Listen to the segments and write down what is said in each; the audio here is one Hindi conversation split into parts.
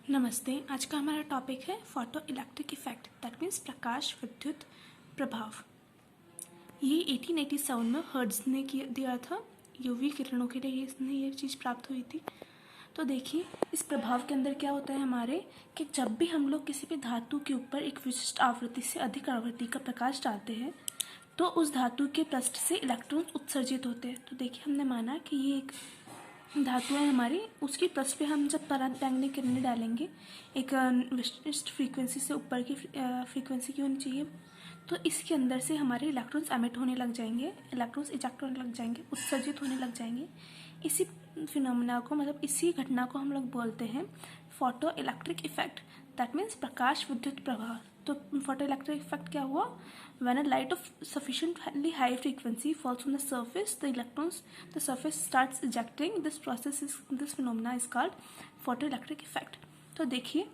नमस्ते। आज का हमारा टॉपिक है photoelectric effect, that means प्रकाश विद्युत प्रभाव। ये 1887 में हर्ट्ज ने दिया था। यूवी किरणों के लिए इसने ये चीज़ प्राप्त हुई थी। तो देखिए इस प्रभाव के अंदर क्या होता है हमारे कि जब भी हम लोग किसी भी धातु के ऊपर एक विशिष्ट आवृत्ति से अधिक आवृत्ति का प्रकाश डालते हैं तो उस धातु के पृष्ठ से इलेक्ट्रॉन उत्सर्जित होते हैं। तो देखिए हमने माना कि ये एक धातु है हमारी, उसकी पृष्ठ पे हम जब पराबैंगनी किरणें डालेंगे एक विशिष्ट फ्रीक्वेंसी से ऊपर की फ्रीक्वेंसी की होनी चाहिए, तो इसके अंदर से हमारे इलेक्ट्रॉन्स एमिट होने लग जाएंगे, इलेक्ट्रॉन्स इजेक्ट होने लग जाएंगे, उत्सर्जित होने लग जाएंगे। इसी फिनोमेना को मतलब इसी घटना को हम लोग बोलते हैं photoelectric effect, that means प्रकाश विद्युत प्रभाव। तो फोटो इलेक्ट्रिक इफेक्ट क्या हुआ? When a light of sufficiently high frequency falls on the surface, the surface starts ejecting. This phenomena is called photoelectric effect. तो देखिए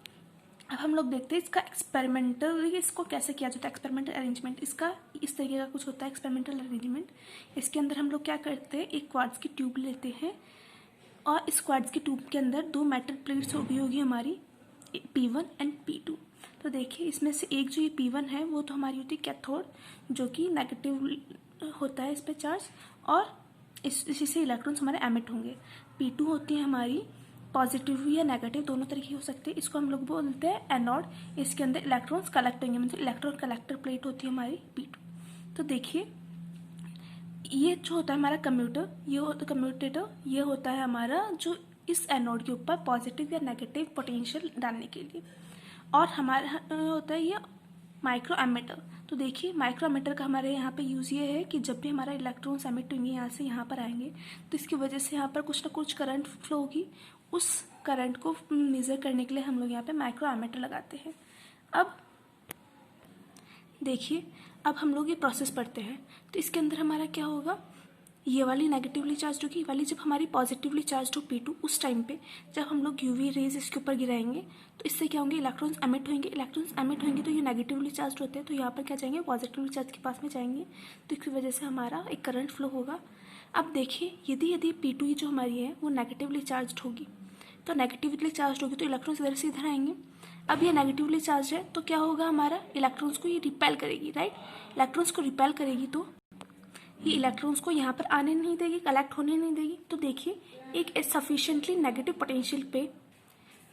अब हम लोग देखते हैं इसका एक्सपेरिमेंटली इसको कैसे किया जाता है। एक्सपेरिमेंटल अरेंजमेंट इसका इस तरीके का कुछ होता है। एक्सपेरिमेंटल अरेंजमेंट इसके अंदर हम लोग क्या करते हैं, एक क्वार्ट्ज की ट्यूब लेते हैं और इस क्वार्ट्ज की ट्यूब के अंदर दो मेटल प्लेट्स होगी हमारी P1 एंड P2। तो देखिए इसमें से एक जो ये P1 है वो तो हमारी होती है कैथोड, जो कि नेगेटिव होता है इस पे चार्ज, और इसी से इलेक्ट्रॉन्स हमारे एमिट होंगे। P2 होती है हमारी पॉजिटिव या नेगेटिव, दोनों तरीके हो सकते हैं। इसको हम लोग बोलते हैं एनोड। इसके अंदर इलेक्ट्रॉन्स कलेक्ट होंगे, मतलब इलेक्ट्रॉन कलेक्टर प्लेट होती है हमारी P2। तो देखिए ये जो होता है हमारा कम्यूटेटर, ये होता है हमारा जो इस एनोड के ऊपर पॉजिटिव या नेगेटिव पोटेंशियल डालने के लिए, और हमारा होता है ये माइक्रो एमिटर। तो देखिए माइक्रो एमिटर का हमारे यहाँ पे यूज़ ये है कि जब भी हमारा इलेक्ट्रॉन्स एमिट होंगे यहाँ से यहाँ पर आएंगे तो इसकी वजह से यहाँ पर कुछ ना कुछ करंट फ्लो होगी। उस करंट को मेज़र करने के लिए हम लोग यहाँ पे माइक्रो एमिटर लगाते हैं। अब देखिए अब हम लोग ये प्रोसेस पढ़ते हैं तो इसके अंदर हमारा क्या होगा, ये वाली नेगेटिवली चार्ज होगी, वाली जब हमारी पॉजिटिवली चार्ज हो P2, उस टाइम पे जब हम लोग यूवी रेज इसके ऊपर गिराएंगे तो इससे क्या होंगे, इलेक्ट्रॉन्स एमिट होंगे। इलेक्ट्रॉन्स एमिट होंगे तो ये नेगेटिवली चार्ज होते हैं, तो यहाँ पर क्या जाएंगे, पॉजिटिवली चार्ज के पास में जाएंगे, तो इसकी वजह से हमारा एक करंट फ्लो होगा। अब देखिए यदि P2 जो हमारी है वो नेगेटिवली चार्ज होगी, तो नेगेटिवली चार्ज होगी तो इलेक्ट्रॉन्स इधर से इधर आएंगे। अब ये नेगेटिवली चार्ज है तो क्या होगा, हमारा इलेक्ट्रॉन्स को ये रिपेल करेगी, राइट। इलेक्ट्रॉन्स को रिपेल करेगी तो ये इलेक्ट्रॉन्स को यहाँ पर आने नहीं देगी, कलेक्ट होने नहीं देगी। तो देखिए एक सफिशिएंटली नेगेटिव पोटेंशियल पे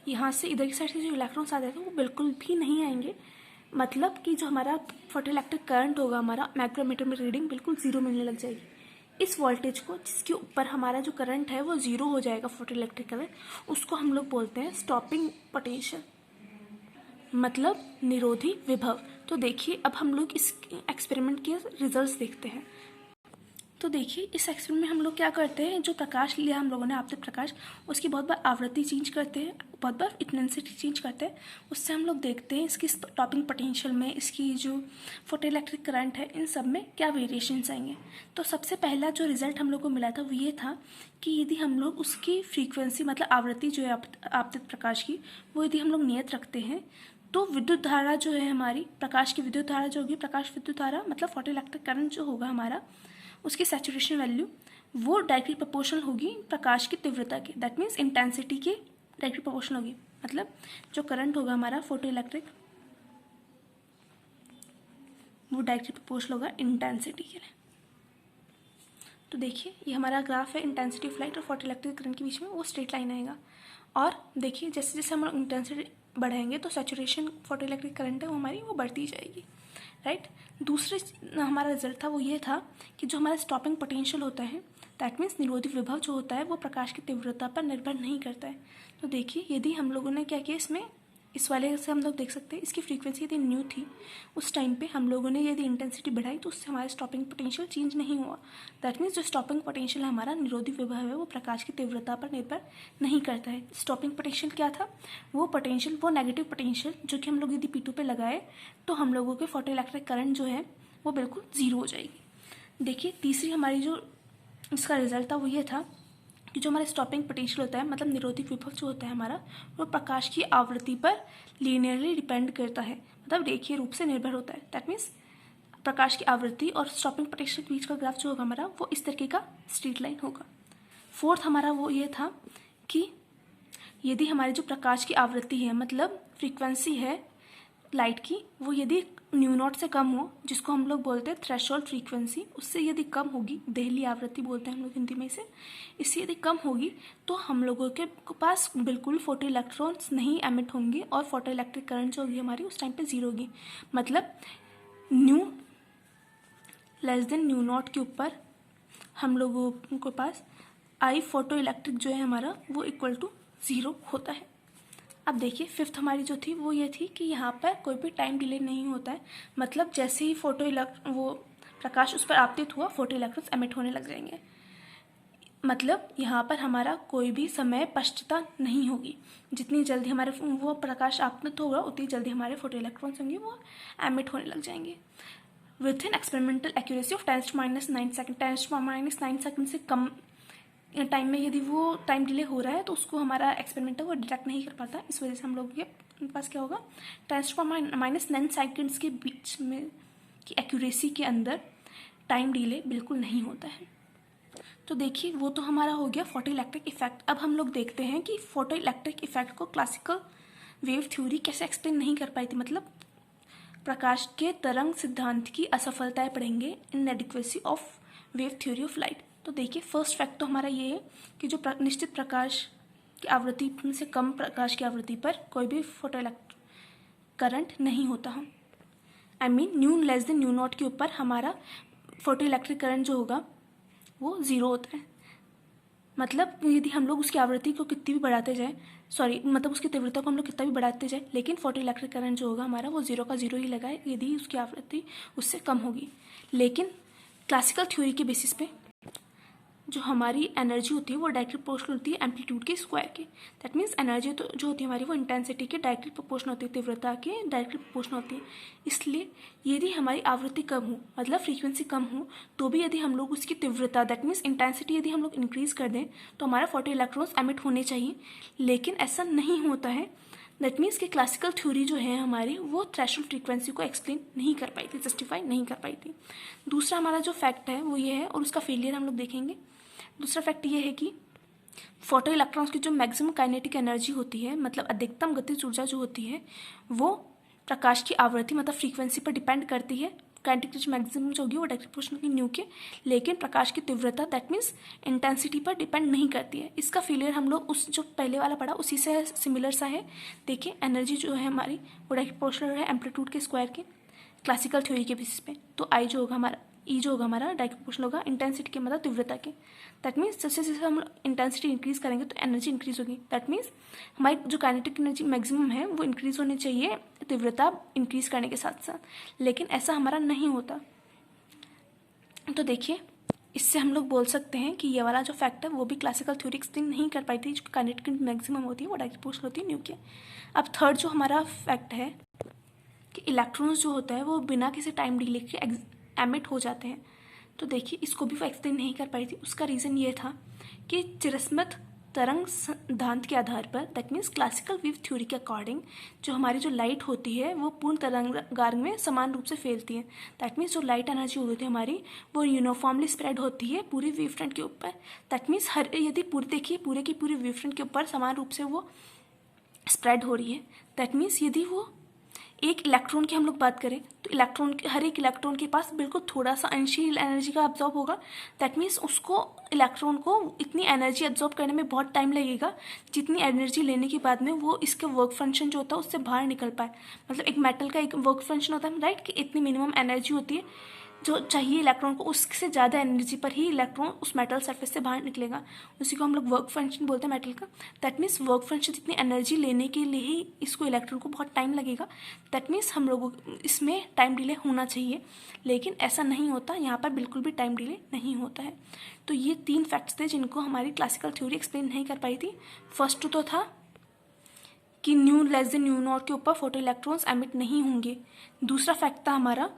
यहाँ से इधर की साइड से जो इलेक्ट्रॉन्स आ जाते हैं वो बिल्कुल भी नहीं आएंगे। मतलब कि जो हमारा फोटोइलेक्ट्रिक करंट होगा हमारा माइक्रोमीटर में रीडिंग बिल्कुल जीरो मिलने लग जाएगी। इस वोल्टेज को जिसके ऊपर हमारा जो करंट है वो जीरो हो जाएगा फोटोइलेक्ट्रिक करंट, उसको हम लोग बोलते हैं स्टॉपिंग पोटेंशियल, मतलब निरोधी विभव। तो देखिए अब हम लोग इस एक्सपेरिमेंट के रिजल्ट्स देखते हैं। तो देखिए इस एक्सपेरिमेंट में हम लोग क्या करते हैं, जो प्रकाश लिया हम लोगों ने आपतित प्रकाश, उसकी बहुत बार आवृत्ति चेंज करते हैं, बहुत बार इंटेंसिटी चेंज करते हैं। उससे हम लोग देखते हैं इसकी स्टॉपिंग पोटेंशियल में, इसकी जो फोटोइलेक्ट्रिक करंट है, इन सब में क्या वेरिएशंस आएंगे। तो सबसे पहला जो रिजल्ट हम लोग को मिला था वो ये था कि यदि हम लोग उसकी फ्रीक्वेंसी मतलब आवृत्ति जो है आपतित प्रकाश की, वो यदि हम लोग नियत रखते हैं तो विद्युत धारा जो है हमारी, प्रकाश की विद्युत धारा जो होगी, प्रकाश विद्युत धारा मतलब फोटोइलेक्ट्रिक करंट जो होगा हमारा, उसकी सैचुरेशन वैल्यू वो डायरेक्टली प्रोपोर्शनल होगी प्रकाश की तीव्रता के, दैट मीन्स इंटेंसिटी के डायरेक्टली प्रोपोर्शनल होगी। मतलब जो करंट होगा हमारा फोटो इलेक्ट्रिक वो डायरेक्टली प्रोपोर्शनल होगा इंटेंसिटी के लिए। तो देखिए ये हमारा ग्राफ है इंटेंसिटी ऑफ लाइट और फोटो इलेक्ट्रिक करंट के बीच में, वो स्ट्रेट लाइन आएगा। और देखिए जैसे जैसे हम इंटेंसिटी बढ़ाएंगे तो सैचुरेशन फोटो इलेक्ट्रिक करंट है वो हमारी वो बढ़ती जाएगी, राइट। दूसरे हमारा रिजल्ट था वो ये था कि जो हमारा स्टॉपिंग पोटेंशियल होता है, दैट मीन्स निरोधी विभव जो होता है वो प्रकाश की तीव्रता पर निर्भर नहीं करता है। तो देखिए यदि हम लोगों ने क्या किया, इसमें इस वाले से हम लोग देख सकते हैं इसकी फ्रीक्वेंसी यदि न्यू थी, उस टाइम पे हम लोगों ने यदि इंटेंसिटी बढ़ाई तो उससे हमारा स्टॉपिंग पोटेंशियल चेंज नहीं हुआ। दैट मीन्स जो स्टॉपिंग पोटेंशियल हमारा निरोधी विभव है वो प्रकाश की तीव्रता पर निर्भर नहीं करता है। स्टॉपिंग पोटेंशियल क्या था, वो पोटेंशियल वो नेगेटिव पोटेंशियल जो कि हम लोग यदि P2 पे लगाए तो हम लोगों के फोटो इलेक्ट्रिक करंट जो है वो बिल्कुल जीरो हो जाएगी। देखिए तीसरी हमारी जो इसका रिजल्ट था वो ये था कि जो हमारा स्टॉपिंग पोटेंशियल होता है मतलब निरोधी विभव जो होता है हमारा, वो प्रकाश की आवृत्ति पर लीनियरली डिपेंड करता है, मतलब रेखीय रूप से निर्भर होता है। दैट मीन्स प्रकाश की आवृत्ति और स्टॉपिंग पोटेंशियल के बीच का ग्राफ जो होगा हमारा वो इस तरीके का स्ट्रेट लाइन होगा। फोर्थ हमारा वो ये था कि यदि हमारी जो प्रकाश की आवृत्ति है मतलब फ्रीक्वेंसी है लाइट की, वो यदि न्यू नॉट से कम हो, जिसको हम लोग बोलते हैं थ्रेशोल्ड फ्रीक्वेंसी, उससे यदि कम होगी, देहली आवृत्ति बोलते हैं हम लोग हिंदी में इसे, इससे यदि कम होगी तो हम लोगों के पास बिल्कुल फोटो इलेक्ट्रॉन्स नहीं एमिट होंगे और फोटो इलेक्ट्रिक करंट जो होगी हमारी उस टाइम पे जीरो होगी। मतलब new less than new not के ऊपर हम लोगों के पास आई फोटो इलेक्ट्रिक जो है हमारा वो इक्वल टू ज़ीरो होता है। अब देखिए फिफ्थ हमारी जो थी वो ये थी कि यहाँ पर कोई भी टाइम डिले नहीं होता है, मतलब जैसे ही वो प्रकाश उस पर आपतित हुआ फोटो इलेक्ट्रॉन्स एमिट होने लग जाएंगे। मतलब यहाँ पर हमारा कोई भी समय पश्चता नहीं होगी, जितनी जल्दी हमारे वो प्रकाश आपतित होगा उतनी जल्दी हमारे फोटो इलेक्ट्रॉन्स होंगे वो एमिट होने लग जाएंगे। With in experimental accuracy of 10⁻⁹ second, 10⁻⁹ second से कम टाइम में यदि वो टाइम डिले हो रहा है तो उसको हमारा एक्सपेरिमेंटर वो डिटेक्ट नहीं कर पाता। इस वजह से हम लोग के पास क्या होगा, 10⁻⁹ सेकंड्स के बीच में की एक्यूरेसी के अंदर टाइम डिले बिल्कुल नहीं होता है। तो देखिए वो तो हमारा हो गया फोटो इलेक्ट्रिक इफेक्ट। अब हम लोग देखते हैं कि फोटो इलेक्ट्रिक इफेक्ट को क्लासिकल वेव थ्योरी कैसे एक्सप्लेन नहीं कर पाई थी, मतलब प्रकाश के तरंग सिद्धांत की असफलताएं पढ़ेंगे, inadequacy of wave theory of light. तो देखिए फर्स्ट फैक्ट तो हमारा ये है कि जो निश्चित प्रकाश की आवृत्ति से कम प्रकाश की आवृत्ति पर कोई भी फोटो इलेक्ट्रिक करंट नहीं होता है। I mean new less than new not के ऊपर हमारा फोटो इलेक्ट्रिक करंट जो होगा वो ज़ीरो होता है। मतलब यदि हम लोग उसकी आवृत्ति को कितनी भी बढ़ाते जाए, मतलब उसकी तीव्रता को हम लोग कितना भी बढ़ाते जाए, लेकिन फोटो इलेक्ट्रिक करंट जो होगा हमारा वो ज़ीरो का ज़ीरो ही लगाए यदि उसकी आवृत्ति उससे कम होगी। लेकिन क्लासिकल थ्योरी के बेसिस पे जो हमारी एनर्जी होती है वो डायरेक्टली प्रोपोर्शनल होती है एम्पलीट्यूड के स्क्वायर के। दैट मीन्स एनर्जी तो जो होती है हमारी वो इंटेंसिटी के डायरेक्टली प्रोपोर्शनल होती है, तीव्रता के डायरेक्टली प्रोपोर्शनल होती है। इसलिए यदि हमारी आवृत्ति कम हो, मतलब फ्रीक्वेंसी कम हो, तो भी यदि हम लोग उसकी तीव्रता दैट मीन्स इंटेंसिटी यदि हम लोग इंक्रीज कर दें तो हमारा फोटो इलेक्ट्रॉन्स एमिट होने चाहिए, लेकिन ऐसा नहीं होता है। दैट मीन्स कि क्लासिकल थ्योरी जो है हमारी वो थ्रेशोल्ड फ्रीक्वेंसी को एक्सप्लेन नहीं कर पाई थी, जस्टिफाई नहीं कर पाई थी। दूसरा हमारा जो फैक्ट है वो ये है, और उसका फेलियर हम लोग देखेंगे। दूसरा फैक्ट ये है कि फोटो इलेक्ट्रॉन्स की जो मैक्सिमम काइनेटिक एनर्जी होती है, मतलब अधिकतम गतिज ऊर्जा जो होती है, वो प्रकाश की आवृत्ति मतलब फ्रीक्वेंसी पर डिपेंड करती है। काइनेटिक एनर्जी मैक्सिमम जो होगी वो डायरेक्टली प्रोपोर्शनल की न्यू के, लेकिन प्रकाश की तीव्रता दैट मीन्स इंटेंसिटी पर डिपेंड नहीं करती है। इसका फेलियर हम लोग उस जो पहले वाला पढ़ा उसी से सिमिलर सा है। देखिए एनर्जी जो है हमारी वो डायरेक्टली प्रोपोर्शनल है एम्पलीट्यूड के स्क्वायर के क्लासिकल थ्योरी के बेसिस पे। तो आई जो होगा हमारा ई जो होगा हमारा डायरेक्ट प्रोपोर्शनल होगा इंटेंसिटी के मतलब तीव्रता के। दैट मीन्स जैसे जैसे हम इंटेंसिटी इंक्रीज करेंगे तो एनर्जी इंक्रीज होगी। दैट मीन्स हमारी जो काइनेटिक एनर्जी मैक्सिमम है वो इंक्रीज होनी चाहिए तीव्रता इंक्रीज करने के साथ साथ, लेकिन ऐसा हमारा नहीं होता। तो देखिए इससे हम लोग बोल सकते हैं कि ये वाला जो फैक्ट है वो भी क्लासिकल थ्योरी एक्सप्लेन नहीं कर पाई थी। जो काइनेटिक मैक्सिमम होती है वो डायरेक्ट प्रोपोर्शनल होती है न्यू के। अब थर्ड जो हमारा फैक्ट है कि इलेक्ट्रॉन्स जो होता है वो बिना किसी टाइम डिले के एमिट हो जाते हैं। तो देखिए इसको भी वो एक्सप्लेन नहीं कर पाई थी। उसका रीज़न ये था कि चिरस्मथ तरंग सिद्धांत के आधार पर that means classical wave theory के अकॉर्डिंग जो हमारी जो लाइट होती है वो पूर्ण तरंगार्ग में समान रूप से फैलती है। दैट मीन्स जो लाइट एनर्जी होती है हमारी वो यूनिफॉर्मली स्प्रेड होती है पूरी वेव फ्रंट के ऊपर। दैट मीन्स यदि देखिए पूरे की पूरी वेव फ्रंट के ऊपर समान रूप से वो स्प्रेड हो रही है। दैट मीन्स यदि वो एक इलेक्ट्रॉन की हम लोग बात करें तो हर एक इलेक्ट्रॉन के पास बिल्कुल थोड़ा सा अंशील एनर्जी का अब्जॉर्ब होगा। दैट मीन्स उसको इलेक्ट्रॉन को इतनी एनर्जी अब्जॉर्ब करने में बहुत टाइम लगेगा जितनी एनर्जी लेने के बाद में वो इसके वर्क फंक्शन जो होता है उससे बाहर निकल पाए। मतलब एक मेटल का एक वर्क फंक्शन होता है राइट, कि इतनी मिनिमम एनर्जी होती है जो चाहिए इलेक्ट्रॉन को, उससे ज़्यादा एनर्जी पर ही इलेक्ट्रॉन उस मेटल सरफेस से बाहर निकलेगा। उसी को हम लोग वर्क फंक्शन बोलते हैं मेटल का। दैट मीन्स वर्क फंक्शन जितनी एनर्जी लेने के लिए ही इसको इलेक्ट्रॉन को बहुत टाइम लगेगा। दैट मीन्स हम लोगों इसमें टाइम डिले होना चाहिए, लेकिन ऐसा नहीं होता। यहाँ पर बिल्कुल भी टाइम डिले नहीं होता है। तो ये 3 फैक्ट्स थे जिनको हमारी क्लासिकल थ्योरी एक्सप्लेन नहीं कर पाई थी। फर्स्ट तो था कि new less than new not के ऊपर फोटो इलेक्ट्रॉन्स एमिट नहीं होंगे। दूसरा फैक्ट था हमारा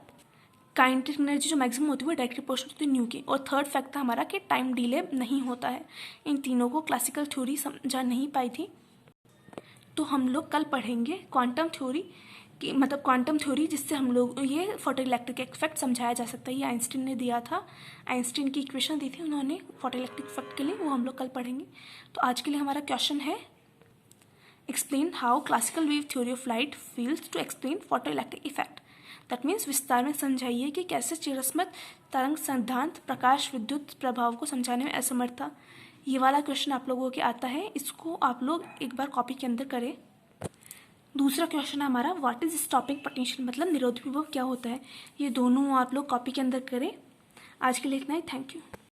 काइनेटिक एनर्जी जो मैक्सिमम होती है वो डायरेक्टली प्रोपोर्शनल होती है न्यू के। और थर्ड फैक्ट था हमारा कि टाइम डिले नहीं होता है। इन तीनों को क्लासिकल थ्योरी समझा नहीं पाई थी। तो हम लोग कल पढ़ेंगे क्वांटम थ्योरी की, मतलब क्वांटम थ्योरी जिससे हम लोग ये फोटो इलेक्ट्रिक इफेक्ट समझाया जा सकता है। ये आइंस्टीन ने दिया था, आइंस्टीन की इक्वेशन दी थी उन्होंने फोटो इलेक्ट्रिक इफेक्ट के लिए, वो हम लोग कल पढ़ेंगे। तो आज के लिए हमारा क्वेश्चन है explain how classical wave theory of light fails to explain photoelectric effect. That means विस्तार में समझाइए कि कैसे चिरस्मृत तरंग सिद्धांत प्रकाश विद्युत प्रभाव को समझाने में असमर्थ था। ये वाला क्वेश्चन आप लोगों के आता है, इसको आप लोग एक बार कॉपी के अंदर करें। दूसरा क्वेश्चन है हमारा व्हाट इज स्टॉपिंग पोटेंशियल, मतलब निरोधी विभव क्या होता है। ये दोनों आप लोग कॉपी के अंदर करें। आज के लिए इतना ही, थैंक यू।